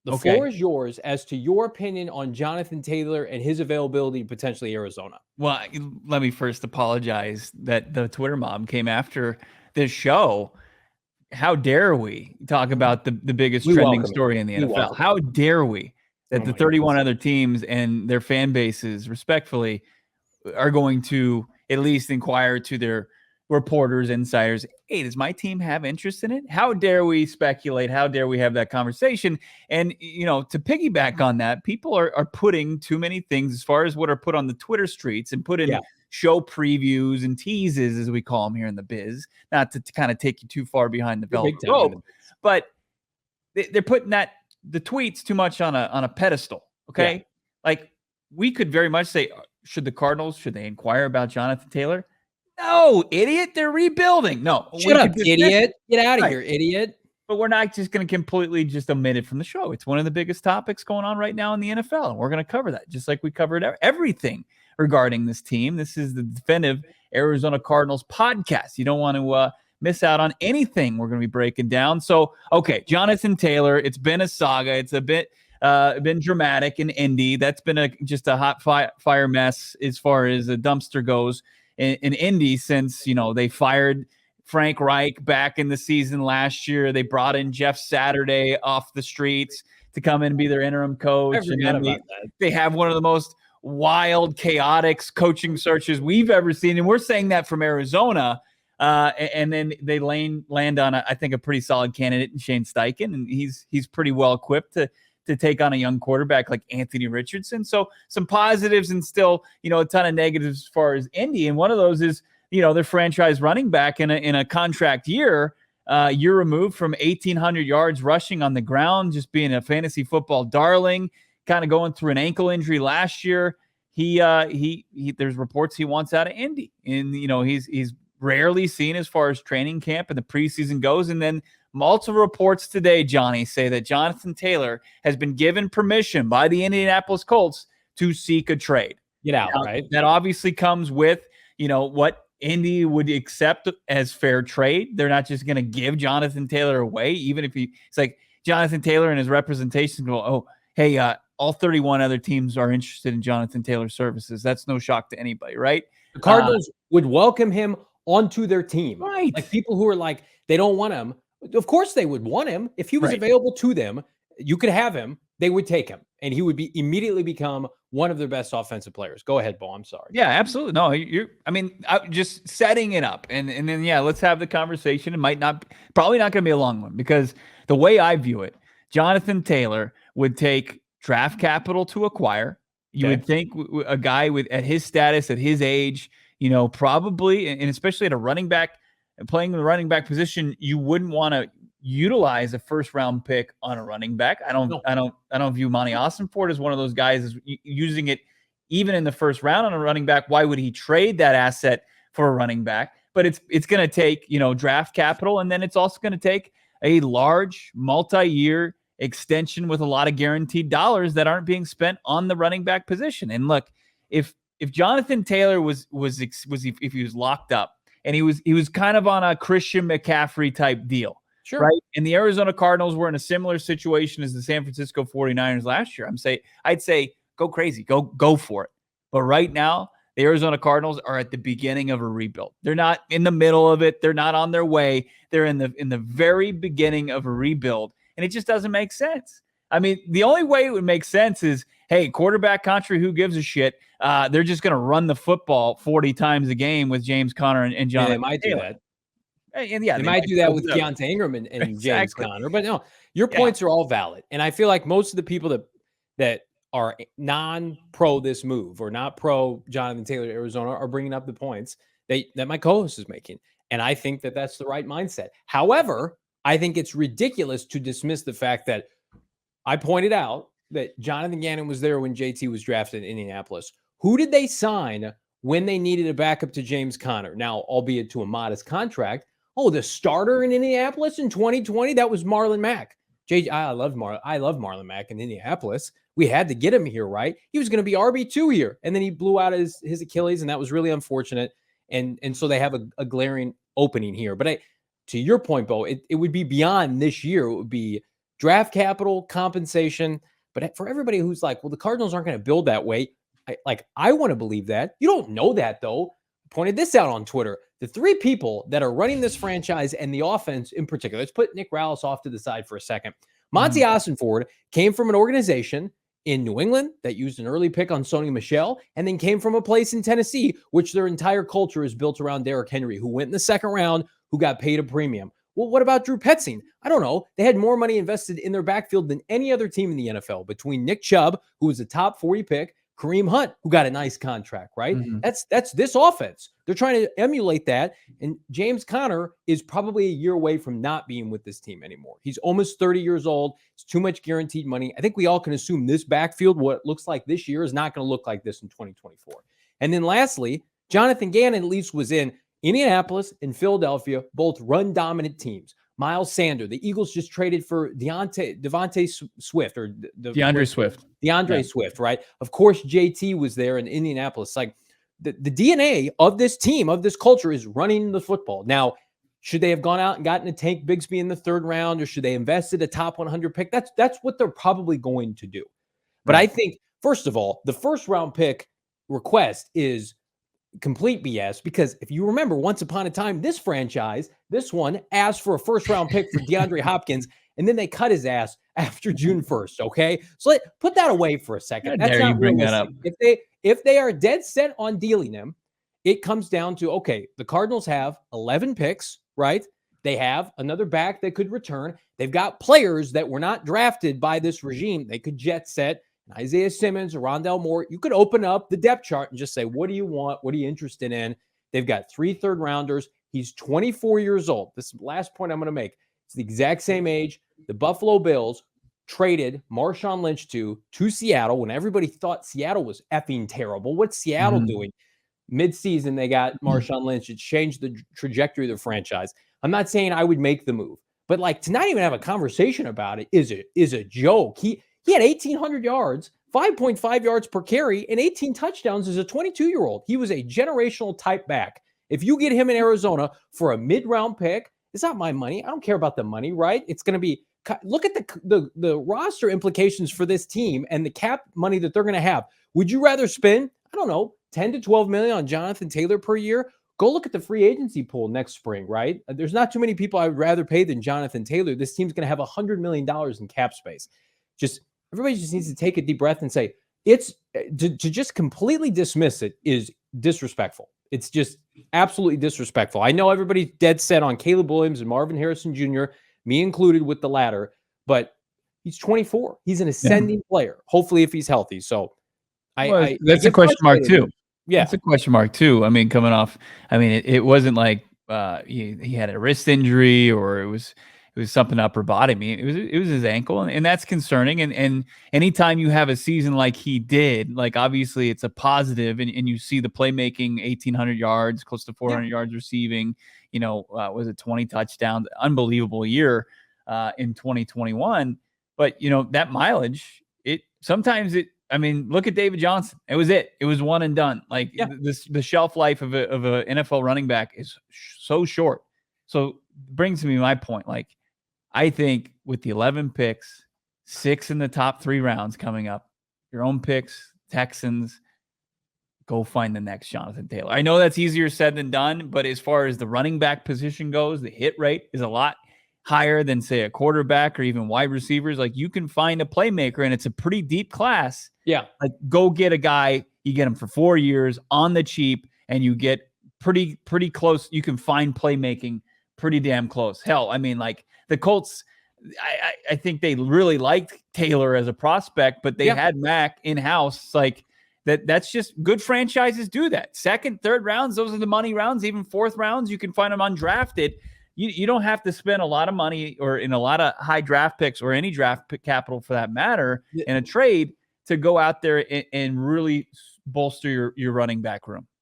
The floor is yours as to your opinion on Jonathan Taylor and his availability to potentially Arizona. Well, let me first apologize that the Twitter mob came after this show. How dare we talk about the biggest trending story in the NFL? How dare we that the 31 other teams and their fan bases, respectfully, are going to at least inquire to their reporters, insiders, hey, does my team have interest in it? How dare we speculate? How dare we have that conversation? And, to piggyback on that, people are putting too many things as far as what are put on the Twitter streets and put in show previews and teases, as we call them here in the biz, not to kind of take you too far behind the velvet rope, but they're putting the tweets too much on a pedestal. Okay. Yeah. Like, we could very much say, should they inquire about Jonathan Taylor? No, idiot. They're rebuilding. No. Shut up, idiot. Get out of here, idiot. But we're not just going to completely just omit it from the show. It's one of the biggest topics going on right now in the NFL, and we're going to cover that just like we covered everything regarding this team. This is the definitive Arizona Cardinals podcast. You don't want to miss out on anything we're going to be breaking down. So, okay, Jonathan Taylor, it's been a saga. It's a bit been dramatic in Indy. That's been just a hot fire mess as far as a dumpster goes in Indy since, they fired Frank Reich back in the season last year. They brought in Jeff Saturday off the streets to come in and be their interim coach. And they have one of the most wild, chaotic coaching searches we've ever seen. And we're saying that from Arizona. And then they land on, I think, a pretty solid candidate in Shane Steichen. And he's pretty well equipped to take on a young quarterback like Anthony Richardson. So some positives and still, a ton of negatives as far as Indy. And one of those is, their franchise running back in a contract year removed from 1,800 yards rushing on the ground, just being a fantasy football darling, kind of going through an ankle injury last year. He there's reports he wants out of Indy, and he's rarely seen as far as training camp and the preseason goes. And then multiple reports today, Johnny, say that Jonathan Taylor has been given permission by the Indianapolis Colts to seek a trade. Get out, right? That obviously comes with, what Indy would accept as fair trade. They're not just going to give Jonathan Taylor away, even if it's like Jonathan Taylor and his representation go, oh, hey, all 31 other teams are interested in Jonathan Taylor's services. That's no shock to anybody, right? The Cardinals would welcome him onto their team. Right. Like people who are like, they don't want him. Of course they would want him. If he was available to them, you could have him. They would take him, and he would immediately become one of their best offensive players. Go ahead, Bo. I'm sorry. Yeah, absolutely. No, I'm just setting it up, and then let's have the conversation. It probably not going to be a long one, because the way I view it, Jonathan Taylor would take draft capital to acquire. You would think a guy at his status, at his age, probably, and especially at a running back, playing the running back position, you wouldn't want to utilize a first round pick on a running back. I don't view Monty Austinford as one of those guys as using it even in the first round on a running back. Why would he trade that asset for a running back? But it's going to take, draft capital, and then it's also going to take a large multi-year extension with a lot of guaranteed dollars that aren't being spent on the running back position. And look, if Jonathan Taylor was if he was locked up and he was kind of on a Christian McCaffrey type deal, sure, right? And the Arizona Cardinals were in a similar situation as the San Francisco 49ers last year. I'd say go crazy, go for it. But right now, the Arizona Cardinals are at the beginning of a rebuild. They're not in the middle of it. They're not on their way. They're in the very beginning of a rebuild, and it just doesn't make sense. I mean, the only way it would make sense is, hey, quarterback country, who gives a shit? They're just going to run the football 40 times a game with James Conner and Jonathan They might Taylor. do that. And yeah, they might do that with Keontae Ingram and exactly. James Conner. But no, your points are all valid. And I feel like most of the people that are non-pro this move or not pro Jonathan Taylor to Arizona are bringing up the points that my co-host is making. And I think that that's the right mindset. However, I think it's ridiculous to dismiss the fact that I pointed out that Jonathan Gannon was there when JT was drafted in Indianapolis. Who did they sign when they needed a backup to James Conner? Now, albeit to a modest contract. Oh, the starter in Indianapolis in 2020, that was Marlon Mack. I love Marlon Mack in Indianapolis. We had to get him here, right? He was going to be RB2 here, and then he blew out his Achilles, and that was really unfortunate. And so they have a glaring opening here. But to your point, Bo, it would be beyond this year. It would be draft capital, compensation. But for everybody who's like, well, the Cardinals aren't going to build that way. I want to believe that. You don't know that, though. I pointed this out on Twitter. The three people that are running this franchise and the offense in particular, let's put Nick Rallis off to the side for a second. Monty Ossenford came from an organization in New England that used an early pick on Sony Michel, and then came from a place in Tennessee, which their entire culture is built around Derrick Henry, who went in the second round, who got paid a premium. Well, what about Drew Petzing? I don't know. They had more money invested in their backfield than any other team in the NFL, between Nick Chubb, who was a top 40 pick, Kareem Hunt, who got a nice contract, right? That's this offense. They're trying to emulate that. And James Conner is probably a year away from not being with this team anymore. He's almost 30 years old. It's too much guaranteed money. I think we all can assume this backfield, what it looks like this year, is not going to look like this in 2024. And then lastly, Jonathan Gannon at least was in Indianapolis and Philadelphia, both run-dominant teams. Miles Sanders, the Eagles just traded for DeAndre Swift, Swift, right? Of course, JT was there in Indianapolis. Like the DNA of this team, of this culture, is running the football. Now, should they have gone out and gotten a Tank Bigsby in the third round, or should they invested a top 100 pick? That's what they're probably going to do. But I think, first of all, the first round pick request is complete BS, because if you remember, once upon a time, this franchise, this one, asked for a first round pick for DeAndre Hopkins, and then they cut his ass after June 1st. Okay, so put that away for a second. That's not bring that up. If they are dead set on dealing him, it comes down to, okay, the Cardinals have 11 picks, right? They have another back that could return. They've got players that were not drafted by this regime. They could jet set. Isaiah Simmons or Rondale Moore. You could open up the depth chart and just say, what do you want? What are you interested in? They've got 3 third-rounders. He's 24 years old. This is the last point I'm going to make. It's the exact same age. The Buffalo Bills traded Marshawn Lynch to Seattle when everybody thought Seattle was effing terrible. What's Seattle doing? Mid-season, they got Marshawn Lynch. It changed the trajectory of the franchise. I'm not saying I would make the move, but like to not even have a conversation about it is a joke. He had 1,800 yards, 5.5 yards per carry, and 18 touchdowns as a 22-year-old. He was a generational type back. If you get him in Arizona for a mid-round pick, it's not my money. I don't care about the money, right? It's going to be – look at the roster implications for this team and the cap money that they're going to have. Would you rather spend, I don't know, 10 to 12 million on Jonathan Taylor per year? Go look at the free agency pool next spring, right? There's not too many people I would rather pay than Jonathan Taylor. This team's going to have $100 million in cap space. Everybody just needs to take a deep breath and say, it's to just completely dismiss it is disrespectful. It's just absolutely disrespectful. I know everybody's dead set on Caleb Williams and Marvin Harrison Jr., me included with the latter, but he's 24. He's an ascending player, hopefully, if he's healthy. So that's a question mark too. Yeah, it's a question mark too. I mean, coming off, it wasn't like he had a wrist injury or it was something upper body. It was his ankle, and that's concerning. And anytime you have a season like he did, like obviously it's a positive, and you see the playmaking, 1,800 yards, close to 400 yards receiving. Was it 20 touchdowns? Unbelievable year in 2021. But that mileage, look at David Johnson. It was one and done. Like the shelf life of a NFL running back is so short. So brings me my point. Like, I think with the 11 picks, 6 in the top 3 rounds coming up, your own picks, Texans, go find the next Jonathan Taylor. I know that's easier said than done, but as far as the running back position goes, the hit rate is a lot higher than, say, a quarterback or even wide receivers. Like, you can find a playmaker, and it's a pretty deep class. Yeah. Like, go get a guy, you get him for 4 years on the cheap, and you get pretty close. You can find playmaking pretty damn close. Hell, the Colts, I think they really liked Taylor as a prospect, but they had Mac in-house. Like, that's just good franchises do that. Second, third rounds, those are the money rounds. Even fourth rounds, you can find them undrafted. You don't have to spend a lot of money or in a lot of high draft picks or any draft pick capital for that matter in a trade to go out there and really bolster your running back room.